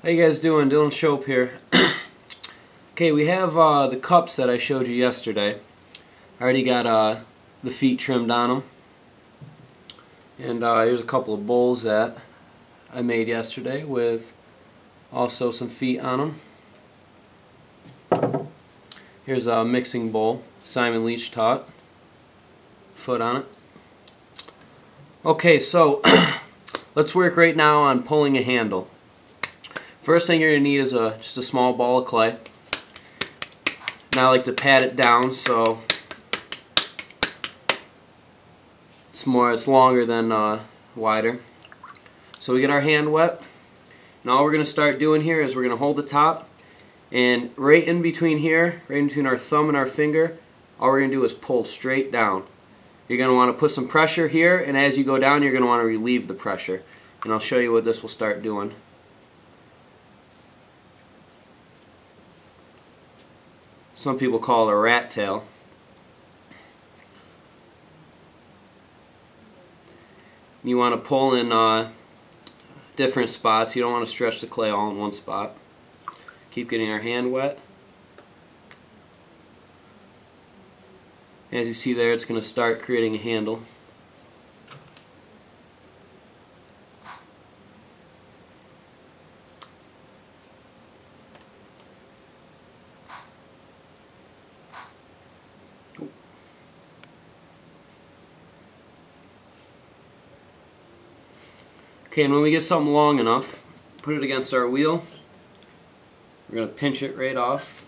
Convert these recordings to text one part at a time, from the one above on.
How you guys doing? Dylan Shope here. Okay, we have the cups that I showed you yesterday. I already got the feet trimmed on them. And here's a couple of bowls that I made yesterday with also some feet on them. Here's a mixing bowl Simon Leach taught. Foot on it. Okay, so let's work right now on pulling a handle. First thing you're going to need is just a small ball of clay. Now I like to pat it down so it's longer than wider. So we get our hand wet. And all we're going to start doing here is we're going to hold the top, and right in between here, right in between our thumb and our finger, all we're going to do is pull straight down. You're going to want to put some pressure here, and as you go down you're going to want to relieve the pressure. And I'll show you what this will start doing. Some people call it a rat tail. You want to pull in different spots. You don't want to stretch the clay all in one spot. Keep getting our hand wet. As you see there, it's going to start creating a handle. Okay, and when we get something long enough, put it against our wheel. We're going to pinch it right off.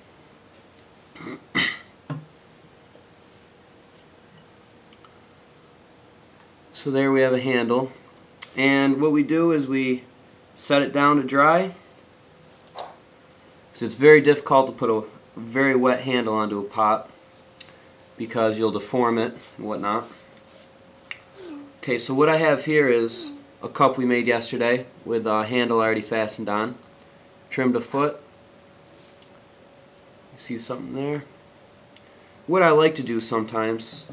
So there we have a handle. And what we do is we set it down to dry. Because it's very difficult to put a very wet handle onto a pot because you'll deform it and whatnot. Okay, so what I have here is a cup we made yesterday with a handle already fastened on. Trimmed a foot. You see something there? What I like to do sometimes,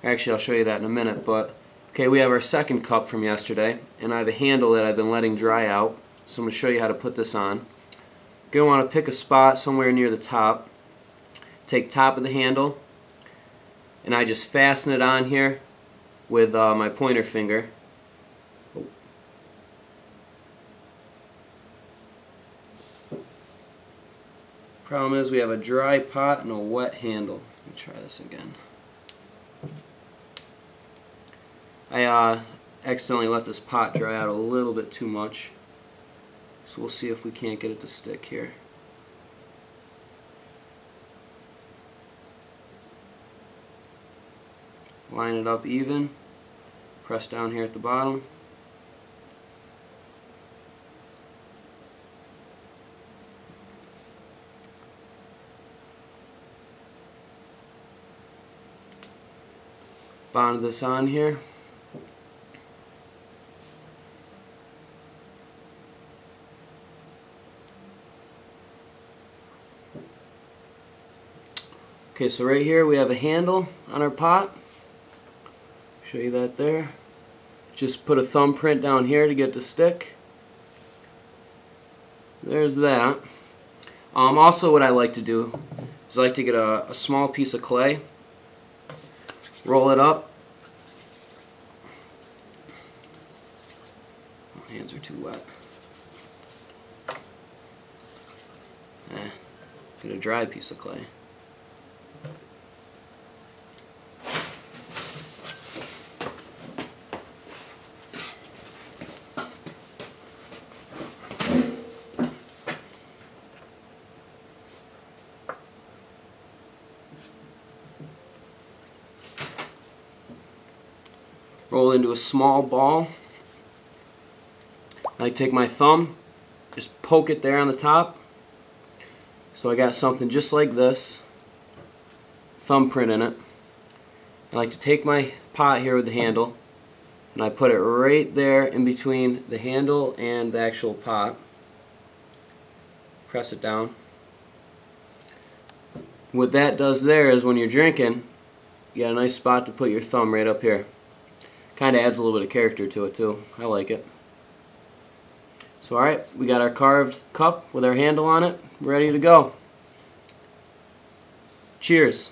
actually I'll show you that in a minute, but okay, we have our second cup from yesterday, and I have a handle that I've been letting dry out, so I'm going to show you how to put this on. You're going to want to pick a spot somewhere near the top, take top of the handle, and I just fasten it on here with my pointer finger. Problem is we have a dry pot and a wet handle. Let me try this again. I accidentally let this pot dry out a little bit too much, so we'll see if we can't get it to stick here. Line it up even, press down here at the bottom. Bond this on here. Okay, so right here we have a handle on our pot. Show you that there. Just put a thumbprint down here to get it to stick. There's that. Also what I like to do is I like to get a small piece of clay, roll it up. My hands are too wet. Get a dry piece of clay. Roll into a small ball. I take my thumb, just poke it there on the top. So I got something just like this, thumbprint in it. I like to take my pot here with the handle, and I put it right there in between the handle and the actual pot. Press it down. What that does there is when you're drinking, you got a nice spot to put your thumb right up here. Kind of adds a little bit of character to it too. I like it. So alright, we got our carved cup with our handle on it, ready to go. Cheers.